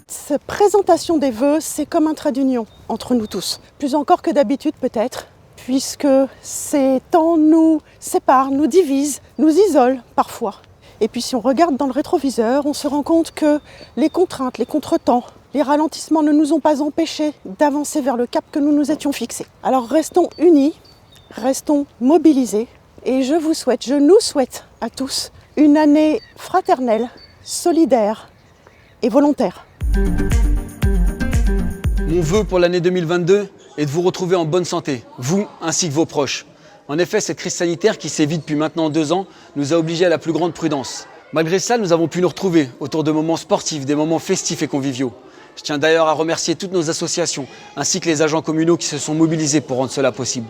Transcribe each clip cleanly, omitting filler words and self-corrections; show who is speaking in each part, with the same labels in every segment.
Speaker 1: Cette présentation des vœux, c'est comme un trait d'union entre nous tous. Plus encore que d'habitude peut-être, puisque ces temps nous séparent, nous divisent, nous isolent parfois. Et puis si on regarde dans le rétroviseur, on se rend compte que les contraintes, les contretemps, les ralentissements ne nous ont pas empêchés d'avancer vers le cap que nous nous étions fixés. Alors restons unis, restons mobilisés et je nous souhaite à tous une année fraternelle, solidaire et volontaire.
Speaker 2: Mon vœu pour l'année 2022 est de vous retrouver en bonne santé, vous ainsi que vos proches. En effet, cette crise sanitaire qui sévit depuis maintenant 2 ans nous a obligés à la plus grande prudence. Malgré ça, nous avons pu nous retrouver autour de moments sportifs, des moments festifs et conviviaux. Je tiens d'ailleurs à remercier toutes nos associations ainsi que les agents communaux qui se sont mobilisés pour rendre cela possible.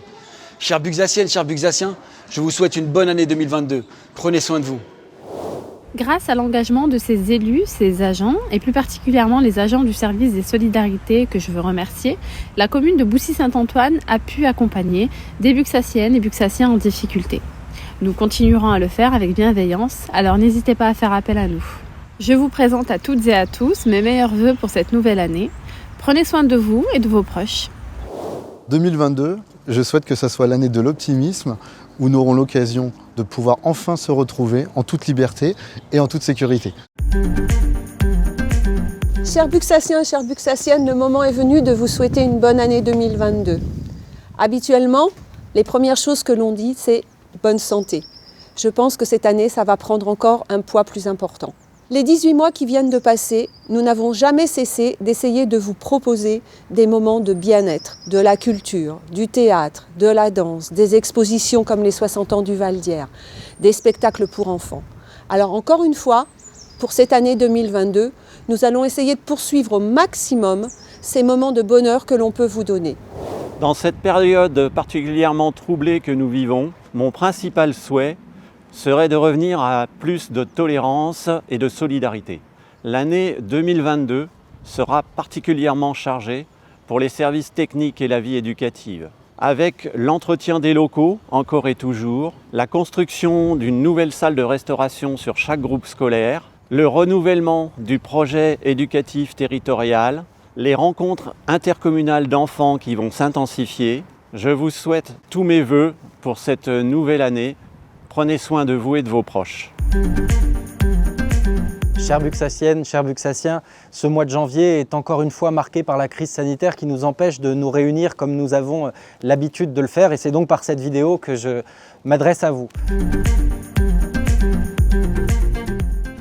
Speaker 2: Chères Buxassiennes, chers Buxassiens, je vous souhaite une bonne année 2022. Prenez soin de vous.
Speaker 3: Grâce à l'engagement de ces élus, ces agents, et plus particulièrement les agents du service des solidarités que je veux remercier, la commune de Boussy-Saint-Antoine a pu accompagner des Buxassiennes et Buxassiens en difficulté. Nous continuerons à le faire avec bienveillance, alors n'hésitez pas à faire appel à nous. Je vous présente à toutes et à tous mes meilleurs vœux pour cette nouvelle année. Prenez soin de vous et de vos proches.
Speaker 4: 2022, je souhaite que ce soit l'année de l'optimisme, où nous aurons l'occasion de pouvoir enfin se retrouver en toute liberté et en toute sécurité.
Speaker 5: Chers Buxassiens, chères Buxassiennes, le moment est venu de vous souhaiter une bonne année 2022. Habituellement, les premières choses que l'on dit, c'est bonne santé. Je pense que cette année, ça va prendre encore un poids plus important. Les 18 mois qui viennent de passer, nous n'avons jamais cessé d'essayer de vous proposer des moments de bien-être, de la culture, du théâtre, de la danse, des expositions comme les 60 ans du Val d'Hier, des spectacles pour enfants. Alors encore une fois, pour cette année 2022, nous allons essayer de poursuivre au maximum ces moments de bonheur que l'on peut vous donner.
Speaker 6: Dans cette période particulièrement troublée que nous vivons, mon principal souhait serait de revenir à plus de tolérance et de solidarité. L'année 2022 sera particulièrement chargée pour les services techniques et la vie éducative, avec l'entretien des locaux, encore et toujours, la construction d'une nouvelle salle de restauration sur chaque groupe scolaire, le renouvellement du projet éducatif territorial, les rencontres intercommunales d'enfants qui vont s'intensifier. Je vous souhaite tous mes vœux pour cette nouvelle année. Prenez soin de vous et de vos proches.
Speaker 7: Chères Buxassiennes, chers Buxassiens, ce mois de janvier est encore une fois marqué par la crise sanitaire qui nous empêche de nous réunir comme nous avons l'habitude de le faire. Et c'est donc par cette vidéo que je m'adresse à vous.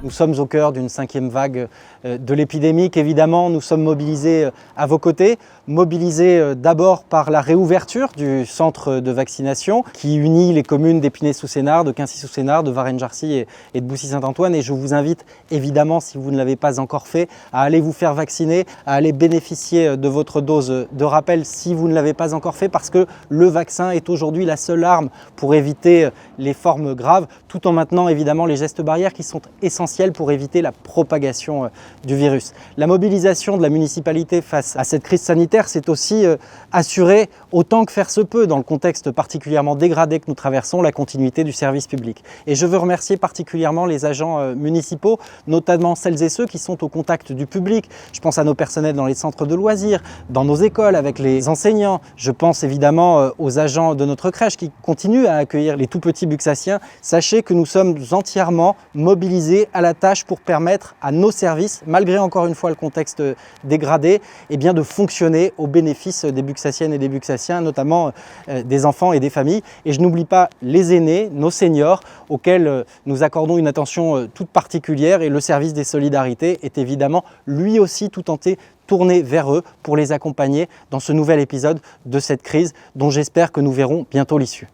Speaker 7: Nous sommes au cœur d'une 5e vague de l'épidémie qu'évidemment nous sommes mobilisés à vos côtés. Mobilisés d'abord par la réouverture du centre de vaccination qui unit les communes d'Épinay-sous-Sénart, de Quincy-sous-Sénart, de Varennes-Jarcy et de Boussy-Saint-Antoine. Et je vous invite évidemment, si vous ne l'avez pas encore fait, à aller vous faire vacciner, à aller bénéficier de votre dose de rappel si vous ne l'avez pas encore fait, parce que le vaccin est aujourd'hui la seule arme pour éviter les formes graves, tout en maintenant évidemment les gestes barrières qui sont essentiels pour éviter la propagation du virus. La mobilisation de la municipalité face à cette crise sanitaire, c'est aussi assurer autant que faire se peut, dans le contexte particulièrement dégradé que nous traversons, la continuité du service public. Et je veux remercier particulièrement les agents municipaux, notamment celles et ceux qui sont au contact du public. Je pense à nos personnels dans les centres de loisirs, dans nos écoles, avec les enseignants. Je pense évidemment aux agents de notre crèche qui continuent à accueillir les tout petits Buxassiens. Sachez que nous sommes entièrement mobilisés à la tâche pour permettre à nos services, malgré encore une fois le contexte dégradé, eh bien de fonctionner au bénéfice des Buxassiennes et des Buxassiens, notamment des enfants et des familles. Et je n'oublie pas les aînés, nos seniors, auxquels nous accordons une attention toute particulière, et le service des solidarités est évidemment lui aussi tout entier tourné vers eux pour les accompagner dans ce nouvel épisode de cette crise dont j'espère que nous verrons bientôt l'issue.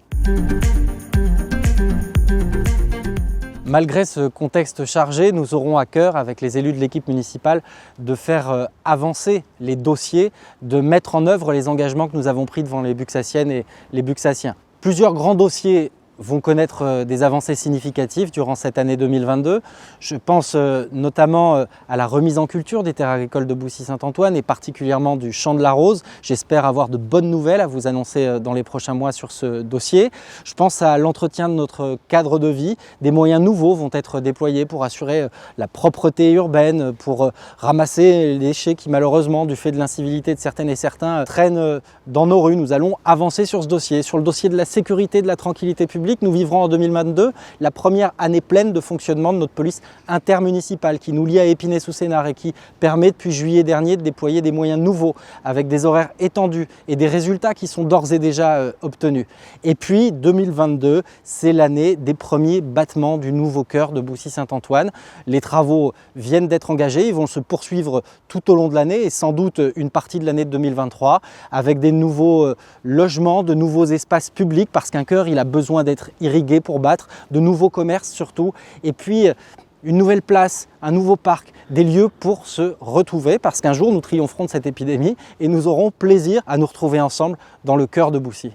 Speaker 7: Malgré ce contexte chargé, nous aurons à cœur, avec les élus de l'équipe municipale, de faire avancer les dossiers, de mettre en œuvre les engagements que nous avons pris devant les Buxassiennes et les Buxassiens. Plusieurs grands dossiers vont connaître des avancées significatives durant cette année 2022. Je pense notamment à la remise en culture des terres agricoles de Boussy-Saint-Antoine et particulièrement du Champ de la Rose. J'espère avoir de bonnes nouvelles à vous annoncer dans les prochains mois sur ce dossier. Je pense à l'entretien de notre cadre de vie. Des moyens nouveaux vont être déployés pour assurer la propreté urbaine, pour ramasser les déchets qui malheureusement, du fait de l'incivilité de certaines et certains, traînent dans nos rues. Nous allons avancer sur ce dossier. Sur le dossier de la sécurité, de la tranquillité publique, nous vivrons en 2022 la première année pleine de fonctionnement de notre police intermunicipale qui nous lie à Épinay-sous-Sénart et qui permet depuis juillet dernier de déployer des moyens nouveaux avec des horaires étendus et des résultats qui sont d'ores et déjà obtenus. Et puis 2022, c'est l'année des premiers battements du nouveau cœur de Boussy-Saint-Antoine. Les travaux viennent d'être engagés, ils vont se poursuivre tout au long de l'année et sans doute une partie de l'année de 2023 avec des nouveaux logements, de nouveaux espaces publics parce qu'un cœur il a besoin d'être irrigué pour battre, de nouveaux commerces surtout, et puis une nouvelle place, un nouveau parc, des lieux pour se retrouver parce qu'un jour nous triompherons de cette épidémie et nous aurons plaisir à nous retrouver ensemble dans le cœur de Boussy.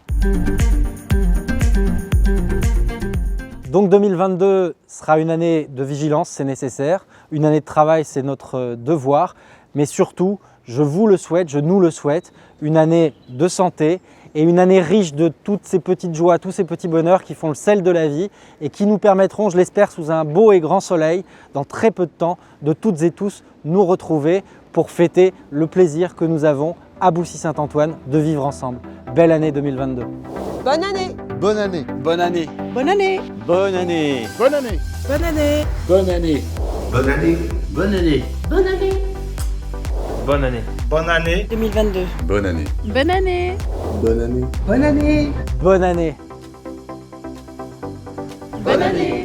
Speaker 7: Donc 2022 sera une année de vigilance, c'est nécessaire, une année de travail, c'est notre devoir, mais surtout, je vous le souhaite, je nous le souhaite, une année de santé et une année riche de toutes ces petites joies, tous ces petits bonheurs qui font le sel de la vie et qui nous permettront, je l'espère, sous un beau et grand soleil, dans très peu de temps, de toutes et tous nous retrouver pour fêter le plaisir que nous avons à Boussy-Saint-Antoine de vivre ensemble. Belle année 2022.
Speaker 5: Bonne année!
Speaker 4: Bonne année.
Speaker 2: Bonne année.
Speaker 1: Bonne année!
Speaker 6: Bonne année!
Speaker 8: Bonne année.
Speaker 1: Bonne année!
Speaker 2: Bonne année.
Speaker 8: Bonne année.
Speaker 9: Bonne année.
Speaker 10: Bonne année.
Speaker 9: Bonne année.
Speaker 8: Bonne année.
Speaker 1: 2022.
Speaker 9: Bonne année.
Speaker 3: Bonne année!
Speaker 8: Bonne année.
Speaker 10: Bonne année.
Speaker 7: Bonne année.
Speaker 10: Bonne année.